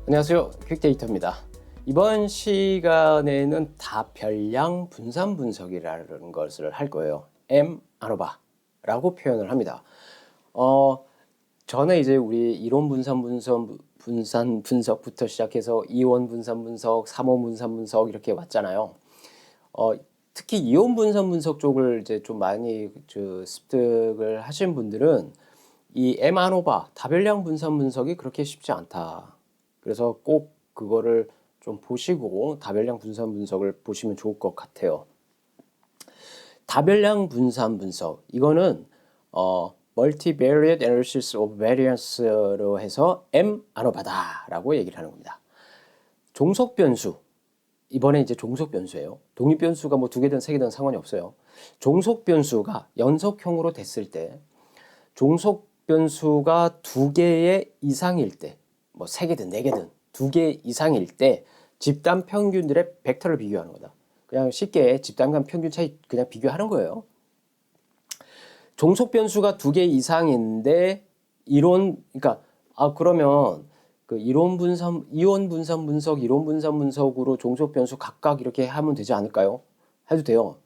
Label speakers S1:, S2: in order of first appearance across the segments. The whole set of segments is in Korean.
S1: 안녕하세요. 퀵데이터입니다. 이번 시간에는 다별량 분산 분석이라는 것을 할 거예요. M-ANOVA라고 표현을 합니다. 전에 이제 우리 이론 분산 분석부터 시작해서 이원 분산 분석, 삼원 분산 분석 이렇게 왔잖아요. 특히 이온 분산 분석 쪽을 이제 좀 많이 습득을 하신 분들은 이 M-ANOVA 다별량 분산 분석이 그렇게 쉽지 않다. 그래서 꼭 그거를 좀 보시고 다별량 분산 분석을 보시면 좋을 것 같아요. 다별량 분산 분석 이거는 Multivariate Analysis of Variance로 해서 M-ANOVA다라고 얘기를 하는 겁니다. 종속 변수 이번에 이제 종속 변수예요. 독립 변수가 뭐 2개든 3개든 상관이 없어요. 종속 변수가 연속형으로 됐을 때 종속 변수가 2개 이상일 때 뭐 3개든 4개든 2개 이상일 때 집단 평균들의 벡터를 비교하는 거다. 그냥 쉽게 집단 간 평균 차이 그냥 비교하는 거예요. 종속 변수가 2개 이상인데 그러니까 그러면 그 이온 분산 분석, 이론 분산 분석으로 종속 변수 각각 이렇게 하면 되지 않을까요? 해도 돼요.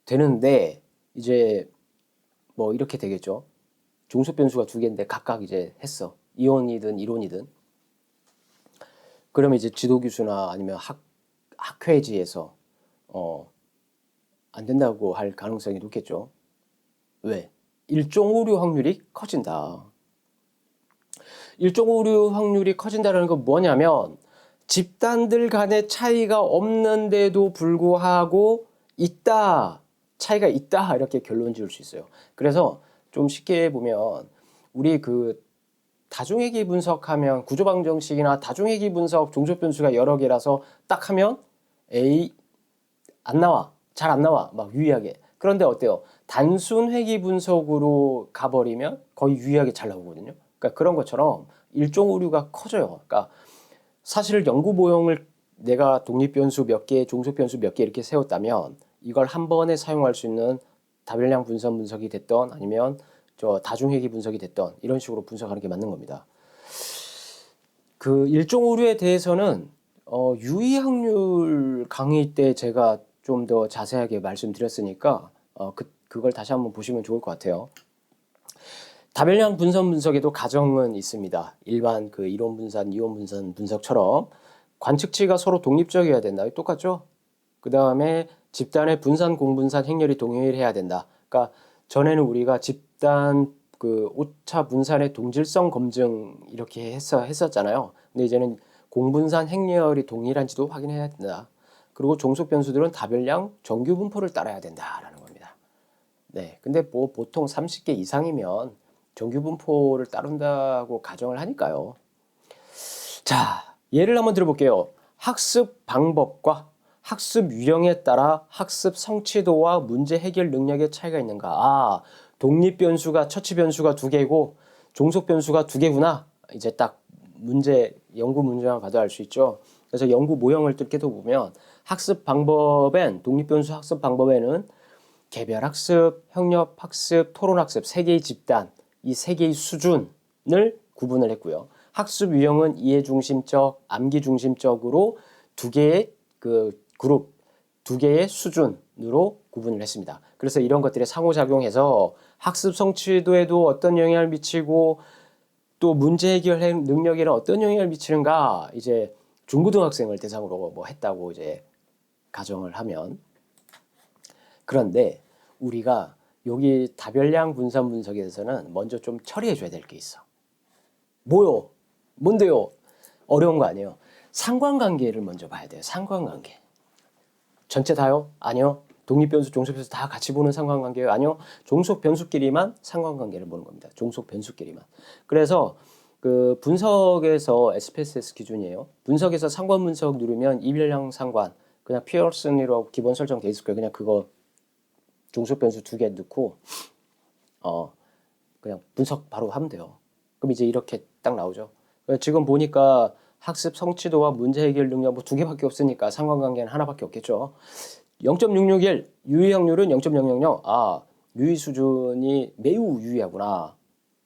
S1: 되는데 이제 뭐 이렇게 되겠죠. 종속 변수가 2개인데 각각 이제 했어. 이온이든 이론이든. 그러면 이제 지도 교수나 아니면 학회지에서 안 된다고 할 가능성이 높겠죠. 왜? 일종 오류 확률이 커진다. 일종 오류 확률이 커진다는 건 뭐냐면 집단들 간의 차이가 없는데도 불구하고 차이가 있다 이렇게 결론 지을 수 있어요. 그래서 좀 쉽게 보면 우리 그 다중회귀 분석하면 구조방정식이나 다중회귀 분석 종속 변수가 여러 개라서 딱 하면 안 나와. 잘 안 나와. 막 유의하게. 그런데 어때요? 단순 회귀 분석으로 가버리면 거의 유의하게 잘 나오거든요. 그러니까 그런 것처럼 일종 오류가 커져요. 그러니까 사실 연구 모형을 내가 독립 변수 몇 개, 종속 변수 몇 개 이렇게 세웠다면 이걸 한 번에 사용할 수 있는 다별량 분산 분석이 됐던 아니면 다중회귀 분석이 됐던 이런 식으로 분석하는 게 맞는 겁니다. 그 일종 오류에 대해서는 유의 확률 강의 때 제가 좀 더 자세하게 말씀드렸으니까 그걸 다시 한번 보시면 좋을 것 같아요. 다별량 분산 분석에도 가정은 있습니다. 일반 그 이론 분산, 이온 분산 분석처럼 관측치가 서로 독립적이어야 된다. 똑같죠? 그 다음에 집단의 분산, 공분산, 행렬이 동일해야 된다. 그러니까 전에는 우리가 집단 그 오차 분산의 동질성 검증 이렇게 했었잖아요. 근데 이제는 공분산, 행렬이 동일한지도 확인해야 된다. 그리고 종속 변수들은 다별량 정규 분포를 따라야 된다라는 겁니다. 네, 근데 뭐 보통 30개 이상이면 정규 분포를 따른다고 가정을 하니까요. 자, 예를 한번 들어볼게요. 학습 방법과 학습 유형에 따라 학습 성취도와 문제 해결 능력의 차이가 있는가? 독립 변수가 처치 변수가 2개고 종속 변수가 2개구나. 이제 딱 연구 문제만 봐도 알 수 있죠. 그래서 연구 모형을 뜯게 보면 학습 방법엔 독립 변수 학습 방법에는 개별 학습, 협력 학습, 토론 학습 3개의 집단, 이 3개의 수준을 구분을 했고요. 학습 유형은 이해 중심적, 암기 중심적으로 2개의 그 그룹, 2개의 수준으로 구분을 했습니다. 그래서 이런 것들이 상호작용해서 학습 성취도에도 어떤 영향을 미치고 또 문제 해결 능력에는 어떤 영향을 미치는가 이제 중고등학생을 대상으로 뭐 했다고 이제 가정을 하면 그런데 우리가 여기 다별량 분산 분석에 대해서는 먼저 좀 처리해 줘야 될 게 있어. 뭐요? 뭔데요? 어려운 거 아니에요. 상관관계를 먼저 봐야 돼요. 상관관계. 전체 다요? 아니요. 독립 변수, 종속 변수 다 같이 보는 상관관계예요? 아니요. 종속 변수끼리만 상관관계를 보는 겁니다. 종속 변수끼리만. 그래서 그 분석에서 SPSS 기준이에요. 분석에서 상관 분석 누르면 이별량 상관 그냥 피어슨이라고 기본 설정돼 있을 거예요. 그냥 그거 종속 변수 2개 넣고 그냥 분석 바로 하면 돼요. 그럼 이제 이렇게 딱 나오죠. 지금 보니까 학습 성취도와 문제 해결 능력 뭐 2개밖에 없으니까 상관관계는 하나밖에 없겠죠. 0.661 유의 확률은 0.000. 유의 수준이 매우 유의하구나.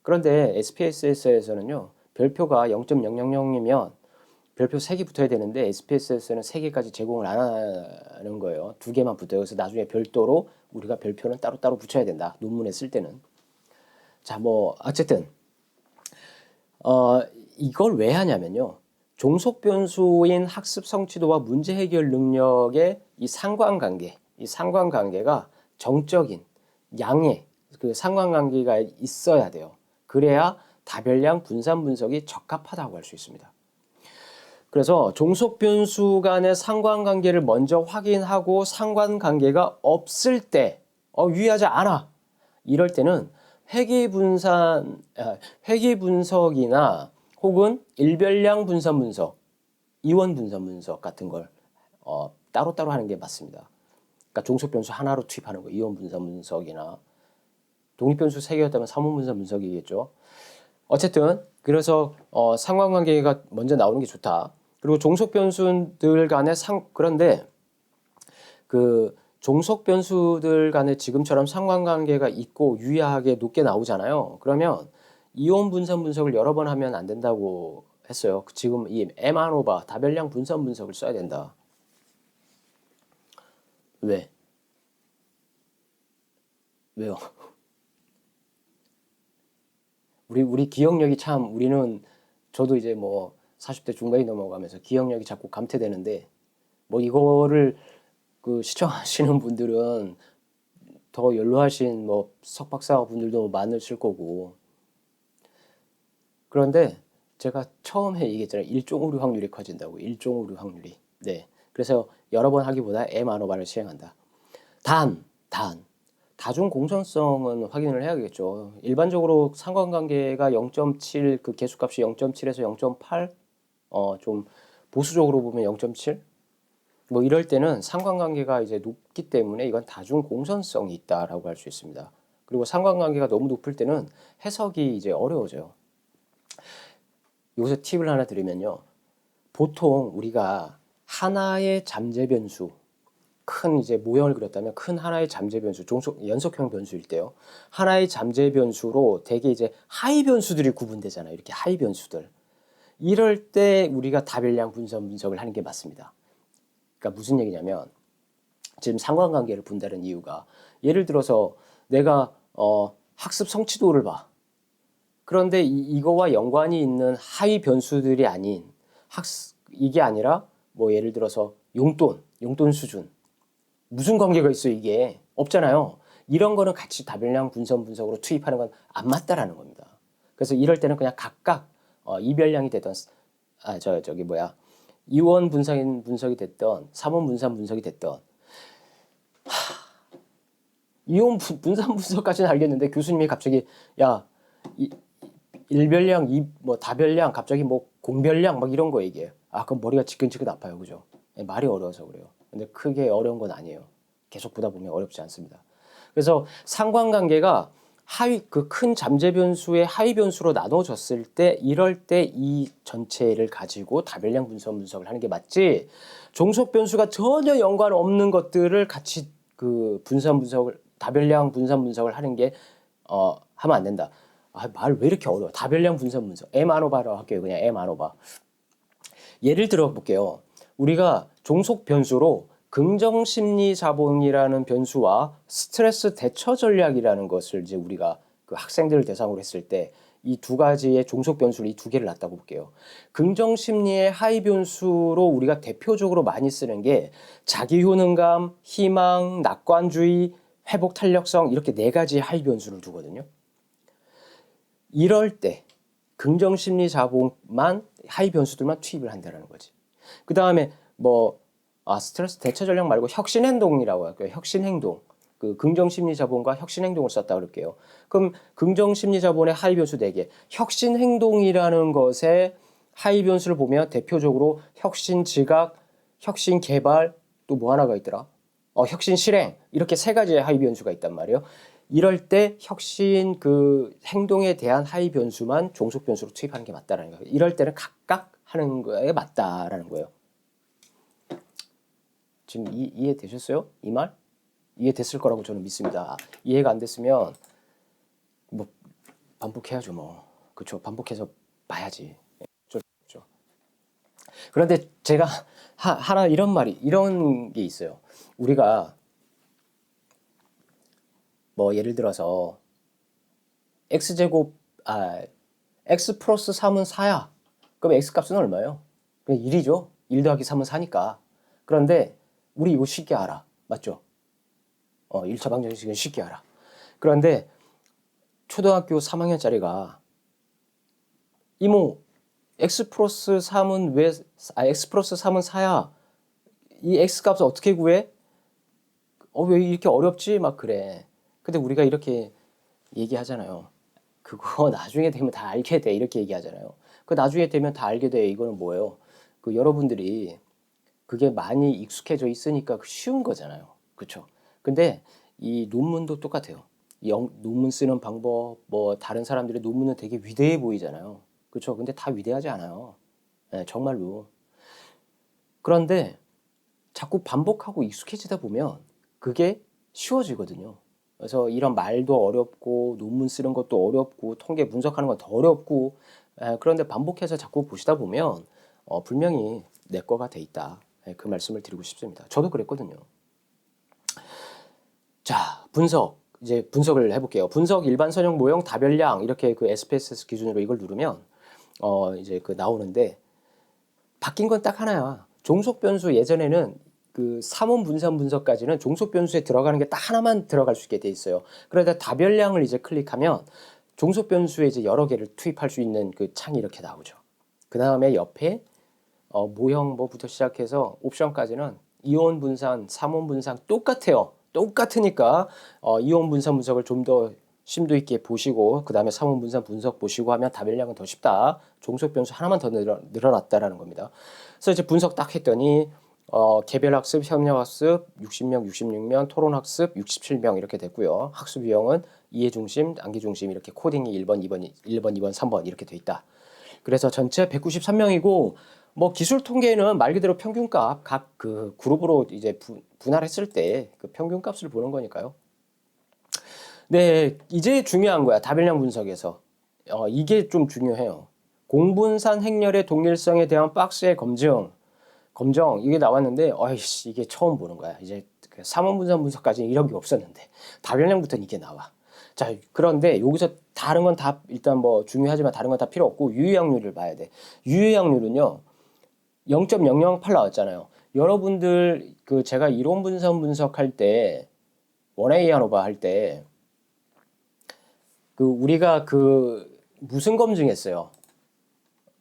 S1: 그런데 SPSS에서는요. 별표가 0.000이면 별표 3개 붙어야 되는데 SPSS는 3개까지 제공을 안 하는 거예요. 2개만 붙어요. 그래서 나중에 별도로 우리가 별표는 따로따로 붙여야 된다. 논문에 쓸 때는. 자, 뭐 어쨌든 이걸 왜 하냐면요. 종속 변수인 학습 성취도와 문제 해결 능력의 이 상관관계가 정적인 양의 그 상관관계가 있어야 돼요. 그래야 다별량 분산 분석이 적합하다고 할 수 있습니다. 그래서 종속 변수 간의 상관관계를 먼저 확인하고 상관관계가 없을 때 유의하지 않아. 이럴 때는 회귀 분석이나 혹은 일별량 분산 분석, 이원 분산 분석 같은 걸 따로따로 하는 게 맞습니다. 그러니까 종속 변수 하나로 투입하는 거, 이원 분산 분석이나 독립 변수 3개였다면 삼원 분산 분석이겠죠. 어쨌든 그래서 상관관계가 먼저 나오는 게 좋다. 그리고 종속 변수들 간의 그런데 그 종속 변수들 간에 지금처럼 상관관계가 있고 유의하게 높게 나오잖아요. 그러면 이온 분산 분석을 여러 번 하면 안 된다고 했어요. 지금 이 M1오바 다별량 분산 분석을 써야 된다. 왜? 왜요? 우리 기억력이 참 저도 이제 뭐 40대 중반이 넘어가면서 기억력이 자꾸 감퇴되는데 뭐 이거를 그 시청하시는 분들은 더 연로하신 뭐 석박사 분들도 많으실 거고 그런데 제가 처음에 얘기했잖아요. 일종오류 확률이 커진다고. 일종오류 확률이. 네. 그래서 여러 번 하기보다 M1오바를 시행한다. 단 다중 공정성은 확인을 해야겠죠. 일반적으로 상관관계가 0.7 그 개수값이 0.7에서 0.8 좀 보수적으로 보면 0.7 뭐 이럴 때는 상관관계가 이제 높기 때문에 이건 다중 공선성이 있다라고 할 수 있습니다. 그리고 상관관계가 너무 높을 때는 해석이 이제 어려워져요. 여기서 팁을 하나 드리면요. 보통 우리가 하나의 잠재 변수, 큰 이제 모형을 그렸다면 큰 하나의 잠재 변수, 연속형 변수일 때요. 하나의 잠재 변수로 대개 이제 하위 변수들이 구분되잖아요. 이렇게 하위 변수들. 이럴 때 우리가 다별량 분산 분석을 하는 게 맞습니다. 그러니까 무슨 얘기냐면 지금 상관관계를 본다는 이유가 예를 들어서 내가 학습 성취도를 봐. 그런데 이거와 연관이 있는 하위 변수들이 아닌 이게 아니라 뭐 예를 들어서 용돈 수준 무슨 관계가 있어 이게 없잖아요. 이런 거는 같이 다별량 분산 분석으로 투입하는 건 안 맞다라는 겁니다. 그래서 이럴 때는 그냥 각각 이별량이 되던 이원 분산 분석이 됐던 삼원 분산 분석이 됐던 이원 분산 분석까지는 알겠는데 교수님이 갑자기 야 일별량, 뭐 다별량, 갑자기 뭐 공별량 막 이런 거 얘기해요. 그럼 머리가 지끈지끈 아파요, 그죠? 말이 어려워서 그래요. 근데 크게 어려운 건 아니에요. 계속 보다 보면 어렵지 않습니다. 그래서 상관관계가 그 큰 잠재 변수의 하위 변수로 나눠졌을 때 이럴 때 이 전체를 가지고 다별량 분석을 하는 게 맞지. 종속 변수가 전혀 연관 없는 것들을 같이 그 다별량 분산 분석을 하는 게 하면 안 된다. 말 왜 이렇게 어려워? 다별량 분산 분석. M1오바로 할게요. 그냥 M1오바. 예를 들어 볼게요. 우리가 종속 변수로 긍정심리 자본이라는 변수와 스트레스 대처 전략이라는 것을 이제 우리가 그 학생들을 대상으로 했을 때 이 두 가지의 종속 변수를 이 두 개를 놨다고 볼게요. 긍정심리의 하위 변수로 우리가 대표적으로 많이 쓰는 게 자기 효능감, 희망, 낙관주의, 회복 탄력성 이렇게 4가지의 하위 변수를 두거든요. 이럴 때 긍정심리 자본만 하위 변수들만 투입을 한다는 거지. 그 다음에 스트레스 대처 전략 말고 혁신행동이라고 할게요. 혁신행동. 그 긍정심리 자본과 혁신행동을 썼다 그럴게요. 그럼 긍정심리 자본의 하위 변수 4개. 혁신행동이라는 것의 하위 변수를 보면 대표적으로 혁신 지각, 혁신 개발, 또 뭐 하나가 있더라? 혁신 실행. 이렇게 3가지의 하위 변수가 있단 말이에요. 이럴 때 혁신 그 행동에 대한 하위 변수만 종속 변수로 투입하는 게 맞다라는 거예요. 이럴 때는 각각 하는 거에 맞다라는 거예요. 지금 이해되셨어요? 이 말? 이해됐을 거라고 저는 믿습니다. 이해가 안 됐으면 뭐 반복해야죠 뭐. 그렇죠. 반복해서 봐야지. 그렇죠. 그런데 제가 하나 이런 게 있어요. 우리가 뭐 예를 들어서 x제곱 x 플러스 3은 4야. 그럼 x 값은 얼마예요? 그냥 1이죠. 1 더하기 3은 4니까. 그런데 우리 이거 쉽게 알아. 맞죠? 1차 방정식은 쉽게 알아. 그런데 초등학교 3학년짜리가 이모 x 플러스 3은 x 플러스 3은 4야. 이 x 값을 어떻게 구해? 왜 이렇게 어렵지? 막 그래. 근데 우리가 이렇게 얘기하잖아요. 그거 나중에 되면 다 알게 돼. 이렇게 얘기하잖아요. 그 나중에 되면 다 알게 돼. 이거는 뭐예요? 여러분들이 그게 많이 익숙해져 있으니까 쉬운 거잖아요. 그렇죠? 근데 이 논문도 똑같아요. 논문 쓰는 방법, 뭐 다른 사람들의 논문은 되게 위대해 보이잖아요. 그렇죠? 근데 다 위대하지 않아요. 네, 정말로. 그런데 자꾸 반복하고 익숙해지다 보면 그게 쉬워지거든요. 그래서 이런 말도 어렵고 논문 쓰는 것도 어렵고 통계 분석하는 건 더 어렵고 그런데 반복해서 자꾸 보시다 보면 분명히 내 거가 돼 있다. 그 말씀을 드리고 싶습니다. 저도 그랬거든요. 자, 이제 분석을 해볼게요. 분석 일반 선형 모형 다별량 이렇게 그 SPSS 기준으로 이걸 누르면 이제 나오는데 바뀐 건 딱 하나야. 종속 변수 예전에는 그 3원 분산 분석까지는 종속 변수에 들어가는 게 딱 하나만 들어갈 수 있게 돼 있어요. 그러다 다별량을 이제 클릭하면 종속 변수에 이제 여러 개를 투입할 수 있는 그 창이 이렇게 나오죠. 그 다음에 옆에 모형 뭐부터 시작해서 옵션까지는 이온 분산, 3원 분산 똑같아요. 똑같으니까 이온 분산 분석을 좀 더 심도 있게 보시고 그 다음에 3원 분산 분석 보시고 하면 다별량은 더 쉽다. 종속 변수 하나만 더 늘어났다라는 겁니다. 그래서 이제 분석 딱 했더니 개별학습, 협력학습 60명, 66명, 토론학습 67명 이렇게 됐고요. 학습 유형은 이해중심, 암기중심 이렇게 코딩이 1번, 2번, 3번 이렇게 돼 있다. 그래서 전체 193명이고 뭐 기술 통계는 말 그대로 평균값 각 그 그룹으로 이제 분할했을 때 그 평균값을 보는 거니까요. 네, 이제 중요한 거야. 다별량 분석에서. 이게 좀 중요해요. 공분산 행렬의 동일성에 대한 박스의 검정 이게 나왔는데 어이씨 이게 처음 보는 거야. 이제 3원 분산 분석까지는 이런 게 없었는데 다별량부터는 이게 나와. 자, 그런데 여기서 다른 건 다 일단 뭐 중요하지만 다른 건 다 필요 없고 유의확률을 봐야 돼. 유의확률은요. 0.008 나왔잖아요. 여러분들 그 제가 이론 분석할 때 원A 한오바 할 때 그 우리가 그 무슨 검증했어요?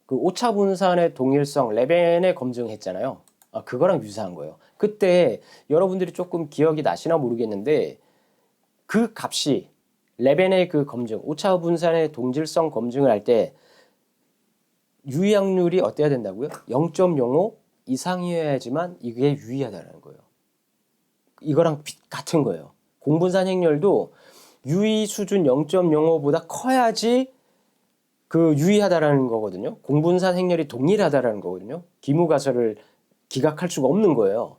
S1: 그 오차 분산의 동일성 레벤의 검증했잖아요. 그거랑 유사한 거예요. 그때 여러분들이 조금 기억이 나시나 모르겠는데 그 값이 레벤의 그 검증, 오차 분산의 동질성 검증을 할 때 유의확률이 어때야 된다고요? 0.05 이상이어야지만 이게 유의하다는 거예요. 이거랑 같은 거예요. 공분산 행렬도 유의 수준 0.05보다 커야지 그 유의하다라는 거거든요. 공분산 행렬이 동일하다라는 거거든요. 기무가설을 기각할 수가 없는 거예요.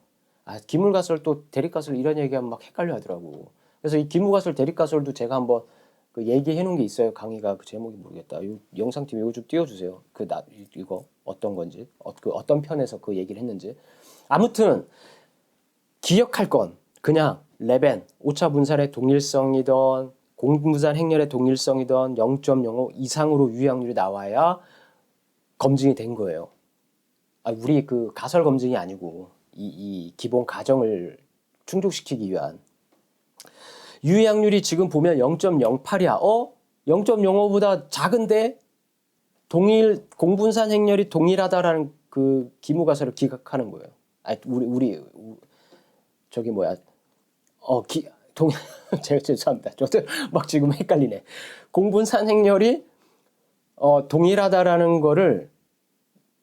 S1: 기물가설 또 대립가설 이런 얘기하면 막 헷갈려 하더라고. 그래서 이 기무가설 대립가설도 제가 한번 그 얘기해 놓은 게 있어요. 강의가 그 제목이 모르겠다. 영상팀 이거 좀 띄워주세요. 이거 어떤 건지, 어떤 편에서 그 얘기를 했는지. 아무튼 기억할 건 그냥 레벤, 오차 분산의 동일성이던 공분산 행렬의 동일성이던 0.05 이상으로 유의확률이 나와야 검증이 된 거예요. 우리 그 가설 검증이 아니고 이 기본 가정을 충족시키기 위한. 유의확률이 지금 보면 0.08이야. 0.05보다 작은데 공분산 행렬이 동일하다라는 그 기무가설을 기각하는 거예요. 우리 저기 뭐야? 제가 죄송합니다. 저도 막 지금 헷갈리네. 공분산 행렬이 동일하다라는 거를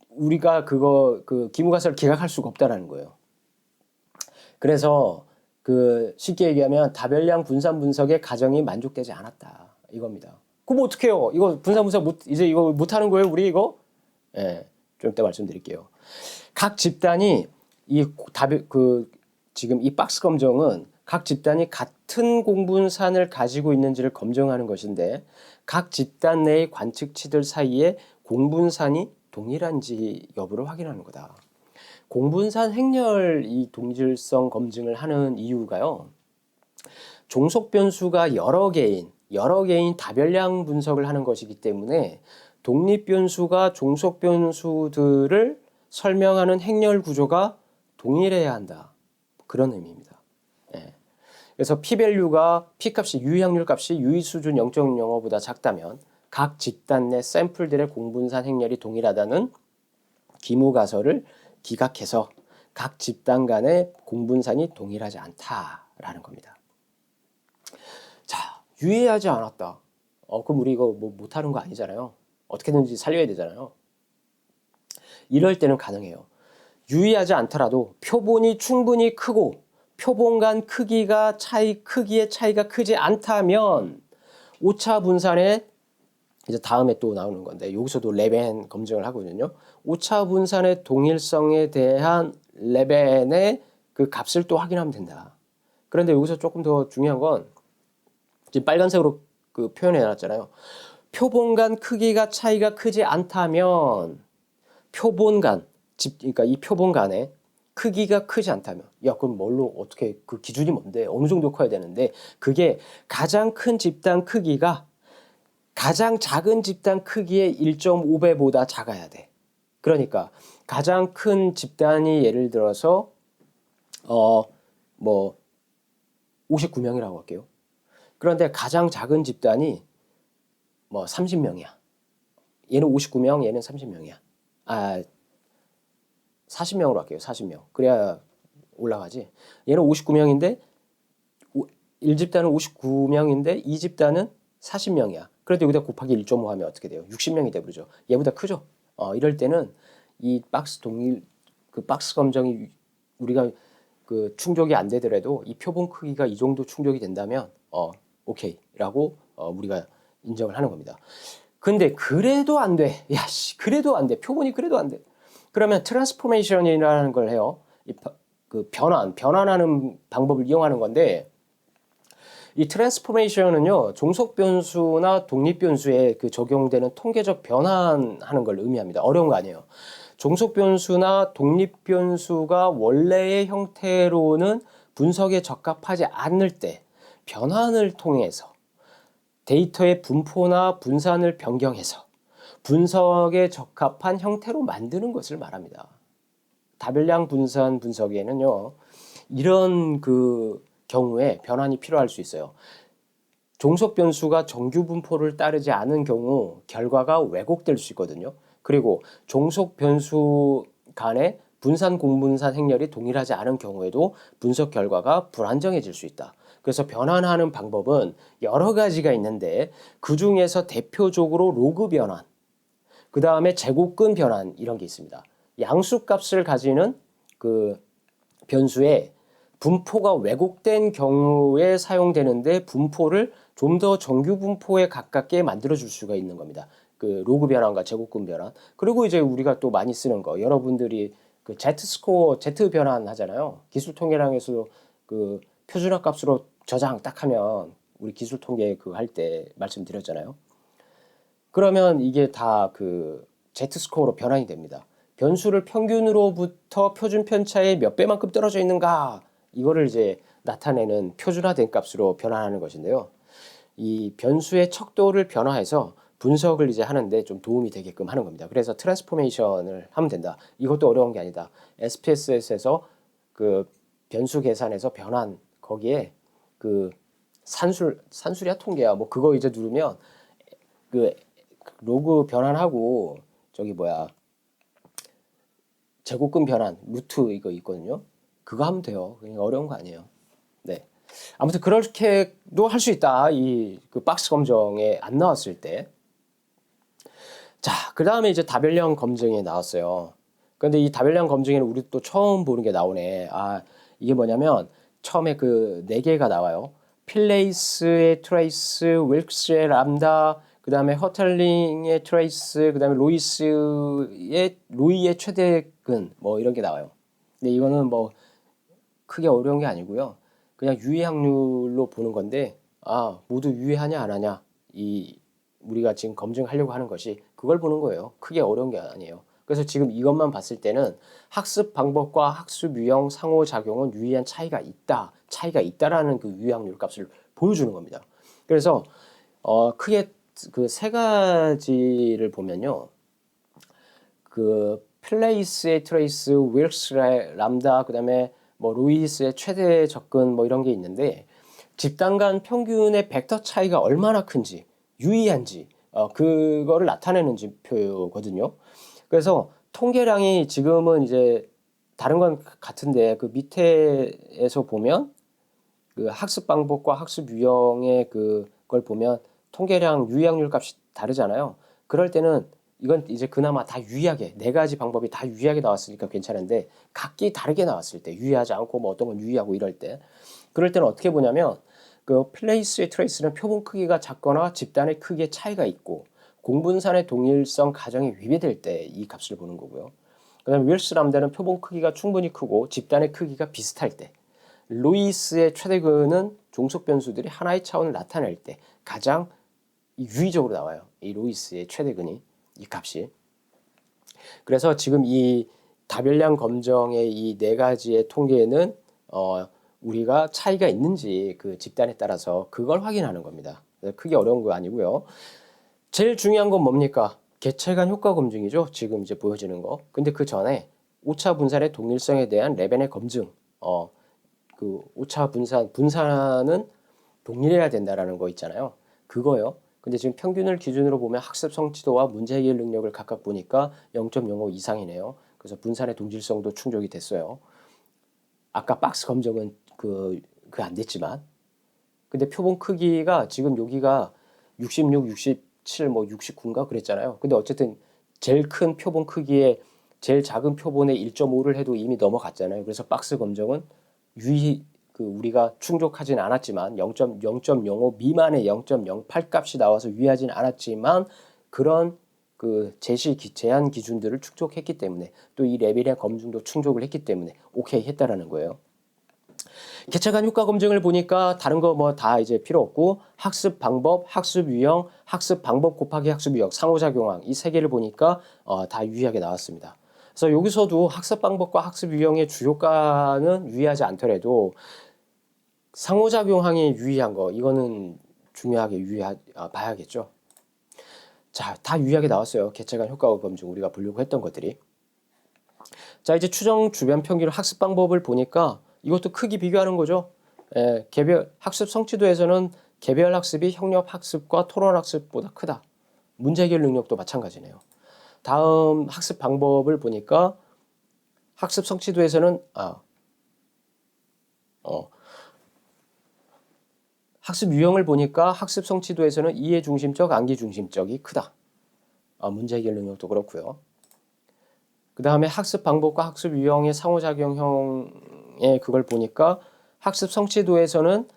S1: 우리가 그 기무가설을 기각할 수가 없다라는 거예요. 그래서 그 쉽게 얘기하면 다별량 분산 분석의 가정이 만족되지 않았다 이겁니다. 그럼 어떡해요? 이거 분산 분석 이제 이거 못하는 거예요, 우리 이거? 예, 좀 이따 말씀드릴게요. 각 집단이 지금 이 박스 검정은 각 집단이 같은 공분산을 가지고 있는지를 검증하는 것인데 각 집단 내의 관측치들 사이에 공분산이 동일한지 여부를 확인하는 거다. 공분산 행렬 이 동질성 검증을 하는 이유가요. 종속 변수가 여러 개인 다별량 분석을 하는 것이기 때문에 독립 변수가 종속 변수들을 설명하는 행렬 구조가 동일해야 한다. 그런 의미입니다. 예. 그래서 p-밸류가 p-값이 유의확률 값이 유의 수준 0.05보다 작다면 각 집단 내 샘플들의 공분산 행렬이 동일하다는 기무가설을 기각해서 각 집단 간의 공분산이 동일하지 않다라는 겁니다. 자, 유의하지 않았다. 그럼 우리 이거 뭐 못하는 거 아니잖아요. 어떻게든지 살려야 되잖아요. 이럴 때는 가능해요. 유의하지 않더라도 표본이 충분히 크고 표본 간 크기의 차이가 크지 않다면 오차 분산의 이제 다음에 또 나오는 건데 여기서도 레벤 검증을 하거든요. 오차 분산의 동일성에 대한 레벤의 그 값을 또 확인하면 된다. 그런데 여기서 조금 더 중요한 건 지금 빨간색으로 그 표현해 놨잖아요. 표본 간 크기가 차이가 크지 않다면 표본 간 그러니까 이 표본 간의 크기가 크지 않다면 그럼 뭘로 어떻게 그 기준이 뭔데 어느 정도 커야 되는데 그게 가장 큰 집단 크기가 가장 작은 집단 크기의 1.5배보다 작아야 돼. 그러니까 가장 큰 집단이 예를 들어서 뭐 59명이라고 할게요. 그런데 가장 작은 집단이 뭐 30명이야. 얘는 59명, 얘는 30명이야. 40명으로 할게요. 40명. 그래야 올라가지. 얘는 59명인데 1집단은 59명인데 2집단은 40명이야. 그래도 여기다 곱하기 1.5 하면 어떻게 돼요? 60명이 되버리죠. 얘보다 크죠? 이럴 때는 이 박스 검정이 우리가 그 충족이 안 되더라도 이 표본 크기가 이 정도 충족이 된다면 오케이라고 우리가 인정을 하는 겁니다. 근데 그래도 안 돼. 그래도 안 돼. 표본이 그래도 안 돼. 그러면 트랜스포메이션이라는 걸 해요. 그 변환하는 방법을 이용하는 건데 이 트랜스포메이션은요, 종속 변수나 독립 변수에 그 적용되는 통계적 변환하는 걸 의미합니다. 어려운 거 아니에요. 종속 변수나 독립 변수가 원래의 형태로는 분석에 적합하지 않을 때 변환을 통해서 데이터의 분포나 분산을 변경해서 분석에 적합한 형태로 만드는 것을 말합니다. 다별량 분산 분석에는요, 이런 그 경우에 변환이 필요할 수 있어요. 종속 변수가 정규 분포를 따르지 않은 경우 결과가 왜곡될 수 있거든요. 그리고 종속 변수 간의 분산 공분산 행렬이 동일하지 않은 경우에도 분석 결과가 불안정해질 수 있다. 그래서 변환하는 방법은 여러 가지가 있는데 그 중에서 대표적으로 로그 변환, 그 다음에 제곱근 변환 이런 게 있습니다. 양수값을 가지는 그 변수에 분포가 왜곡된 경우에 사용되는데 분포를 좀 더 정규 분포에 가깝게 만들어 줄 수가 있는 겁니다. 그 로그 변환과 제곱근 변환. 그리고 이제 우리가 또 많이 쓰는 거 여러분들이 그 Z 변환 하잖아요. 기술 통계량에서 그 표준화 값으로 저장 딱 하면 우리 기술 통계 그 할 때 말씀드렸잖아요. 그러면 이게 다 그 Z스코어로 변환이 됩니다. 변수를 평균으로부터 표준 편차의 몇 배만큼 떨어져 있는가 이거를 이제 나타내는 표준화된 값으로 변환하는 것인데요. 이 변수의 척도를 변화해서 분석을 이제 하는데 좀 도움이 되게끔 하는 겁니다. 그래서 트랜스포메이션을 하면 된다. 이것도 어려운 게 아니다. SPSS에서 그 변수 계산에서 변환 거기에 그 산술이야 통계야 뭐 그거 이제 누르면 그 로그 변환하고 저기 뭐야 제곱근 변환 루트 이거 있거든요. 그거 하면 돼요. 그냥 어려운 거 아니에요. 네. 아무튼 그렇게도 할 수 있다. 이 그 박스 검정에 안 나왔을 때. 자, 그 다음에 이제 다별량 검증에 나왔어요. 근데 이 다별량 검증에는 우리 또 처음 보는 게 나오네. 이게 뭐냐면 처음에 그 네 개가 나와요. 필레이스의 트레이스, 윌크스의 람다, 그 다음에 허털링의 트레이스, 그 다음에 로이의 최대근 뭐 이런 게 나와요. 근데 이거는 뭐 크게 어려운 게 아니고요. 그냥 유의 확률로 보는 건데 모두 유의하냐 안 하냐 이 우리가 지금 검증하려고 하는 것이 그걸 보는 거예요. 크게 어려운 게 아니에요. 그래서 지금 이것만 봤을 때는 학습 방법과 학습 유형 상호작용은 유의한 차이가 있다라는 그 유의확률 값을 보여주는 겁니다. 그래서 크게 그 세 가지를 보면요. 그 플레이스의 트레이스, 윌스의 람다, 그다음에 뭐 루이스의 최대 접근 뭐 이런 게 있는데 집단 간 평균의 벡터 차이가 얼마나 큰지, 유의한지 그거를 나타내는 지표거든요. 그래서 통계량이 지금은 이제 다른 건 같은데 그 밑에에서 보면 그 학습 방법과 학습 유형의 그걸 보면 통계량 유의확률 값이 다르잖아요. 그럴 때는 이건 이제 그나마 다 유의하게 네 가지 방법이 다 유의하게 나왔으니까 괜찮은데 각기 다르게 나왔을 때 유의하지 않고 뭐 어떤 건 유의하고 이럴 때 그럴 때는 어떻게 보냐면 그 플레이스의 트레이스는 표본 크기가 작거나 집단의 크기에 차이가 있고 공분산의 동일성 가정이 위배될 때 이 값을 보는 거고요. 그다음에 윌스 람다는 표본 크기가 충분히 크고 집단의 크기가 비슷할 때 루이스의 최대근은 종속 변수들이 하나의 차원을 나타낼 때 가장 유의적으로 나와요. 이 루이스의 최대근이 이 값이. 그래서 지금 이 다별량 검정의 이 네 가지의 통계에는 우리가 차이가 있는지 그 집단에 따라서 그걸 확인하는 겁니다. 크게 어려운 거 아니고요. 제일 중요한 건 뭡니까? 개체간 효과 검증이죠. 지금 이제 보여지는 거. 근데 그 전에 오차 분산의 동일성에 대한 레벨의 검증. 그 오차 분산은 동일해야 된다라는 거 있잖아요. 그거요. 근데 지금 평균을 기준으로 보면 학습 성취도와 문제 해결 능력을 각각 보니까 0.05 이상이네요. 그래서 분산의 동질성도 충족이 됐어요. 아까 박스 검증은 그 안 됐지만. 근데 표본 크기가 지금 여기가 66, 67, 뭐 69인가 그랬잖아요. 근데 어쨌든 제일 큰 표본 크기에 제일 작은 표본에 1.5를 해도 이미 넘어갔잖아요. 그래서 박스 검정은 우리가 충족하진 않았지만 0.05 미만의 0.08 값이 나와서 유의하진 않았지만 그런 그 제한 기준들을 충족했기 때문에 또 이 레벨의 검증도 충족을 했기 때문에 오케이 했다라는 거예요. 개체간 효과 검증을 보니까 다른 거 뭐 다 이제 필요 없고 학습 방법, 학습 유형, 학습 방법 곱하기 학습 유형, 상호작용항 이 세 개를 보니까 다 유의하게 나왔습니다. 그래서 여기서도 학습 방법과 학습 유형의 주요가는 유의하지 않더라도 상호작용항이 유의한 거 이거는 중요하게 봐야겠죠. 자, 다 유의하게 나왔어요. 개체간 효과 검증 우리가 보려고 했던 것들이. 자, 이제 추정 주변 평균 학습 방법을 보니까 이것도 크기 비교하는 거죠. 개별 학습 성취도에서는 개별 학습이 협력 학습과 토론 학습보다 크다. 문제 해결 능력도 마찬가지네요. 다음 학습 방법을 보니까 학습 성취도에서는 학습 유형을 보니까 학습 성취도에서는 이해 중심적, 암기 중심적이 크다. 문제 해결 능력도 그렇고요. 그 다음에 학습 방법과 학습 유형의 상호작용형의 그걸 보니까 학습 성취도에서는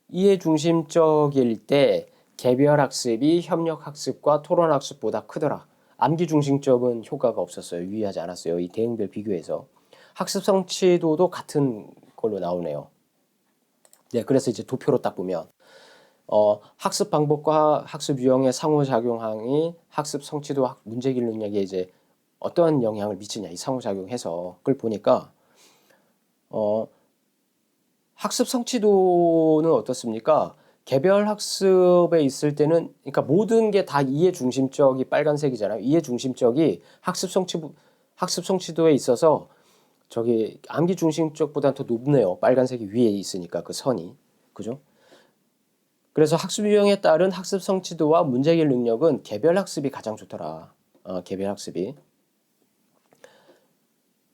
S1: 이해 중심적일 때 개별 학습이 협력 학습과 토론 학습보다 크더라. 암기 중심적은 효과가 없었어요. 유의하지 않았어요. 이 대응별 비교에서. 학습 성취도도 같은 걸로 나오네요. 네, 그래서 이제 도표로 딱 보면 학습 방법과 학습 유형의 상호작용항이 학습 성취도 문제 해결 능력에 이제 어떤 영향을 미치냐 이 상호작용해서 그걸 보니까 학습 성취도는 어떻습니까? 개별 학습에 있을 때는 그러니까 모든 게 다 이해 중심적이 빨간색이잖아요. 이해 중심적이 학습 성취도에 있어서 저기 암기 중심적보다는 더 높네요. 빨간색이 위에 있으니까 그 선이 그죠? 그래서 학습 유형에 따른 학습 성취도와 문제 해결 능력은 개별 학습이 가장 좋더라. 개별 학습이.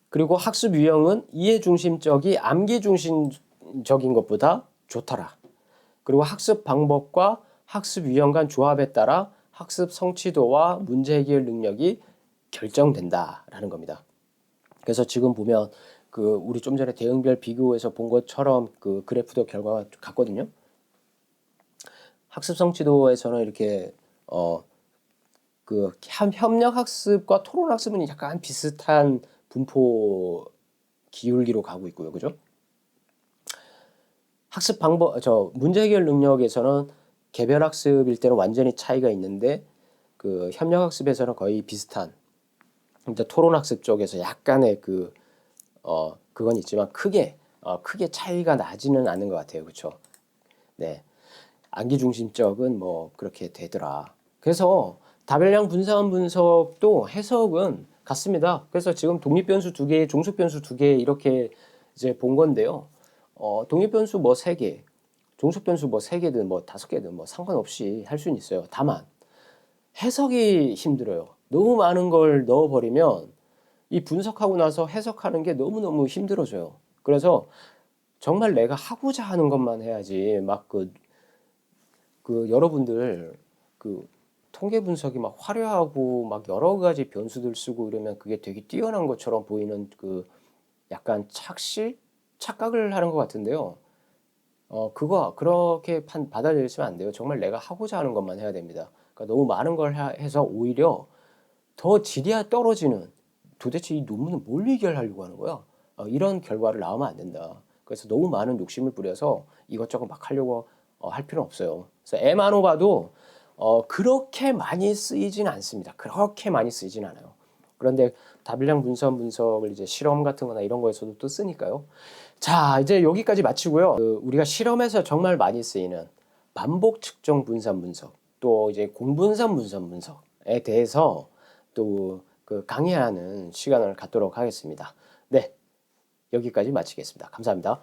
S1: 그리고 학습 유형은 이해 중심적이 암기 중심적인 것보다 좋더라. 그리고 학습 방법과 학습 유형 간 조합에 따라 학습 성취도와 문제 해결 능력이 결정된다라는 겁니다. 그래서 지금 보면 그 우리 좀 전에 대응별 비교에서 본 것처럼 그 그래프도 결과가 같거든요. 학습 성취도에서는 이렇게 그 협력 학습과 토론 학습은 약간 비슷한 분포 기울기로 가고 있고요. 그죠? 학습 방법, 문제 해결 능력에서는 개별 학습일 때는 완전히 차이가 있는데 그 협력 학습에서는 거의 비슷한, 근데 토론 학습 쪽에서 약간의 그건 있지만 크게 차이가 나지는 않는 것 같아요. 그렇죠? 네. 암기 중심적은 뭐 그렇게 되더라. 그래서 다별량 분산 분석도 해석은 같습니다. 그래서 지금 독립변수 두 개, 종속변수 두 개 이렇게 이제 본 건데요. 독립변수 뭐 세 개, 종속변수 뭐 세 개든 뭐 다섯 개든 뭐 상관없이 할 수는 있어요. 다만 해석이 힘들어요. 너무 많은 걸 넣어버리면 이 분석하고 나서 해석하는 게 너무너무 힘들어져요. 그래서 정말 내가 하고자 하는 것만 해야지 막 여러분들 그 통계 분석이 막 화려하고 막 여러 가지 변수들 쓰고 이러면 그게 되게 뛰어난 것처럼 보이는 그 약간 착각을 하는 것 같은데요. 그거 그렇게 받아들이시면 안 돼요. 정말 내가 하고자 하는 것만 해야 됩니다. 그러니까 너무 많은 걸 해서 오히려 더 질이 떨어지는, 도대체 이 논문은 뭘 얘기하려고 하는 거야? 이런 결과를 나오면 안 된다. 그래서 너무 많은 욕심을 부려서 이것저것 막 하려고 할 필요는 없어요. 그래서 에마노바도 그렇게 많이 쓰이진 않습니다. 그렇게 많이 쓰이진 않아요. 그런데 다별량 분석을 이제 실험 같은 거나 이런 거에서도 또 쓰니까요. 자, 이제 여기까지 마치고요. 우리가 실험에서 정말 많이 쓰이는 반복 측정 분산 분석, 또 이제 공분산 분산 분석에 대해서 또 그 강의하는 시간을 갖도록 하겠습니다. 네, 여기까지 마치겠습니다. 감사합니다.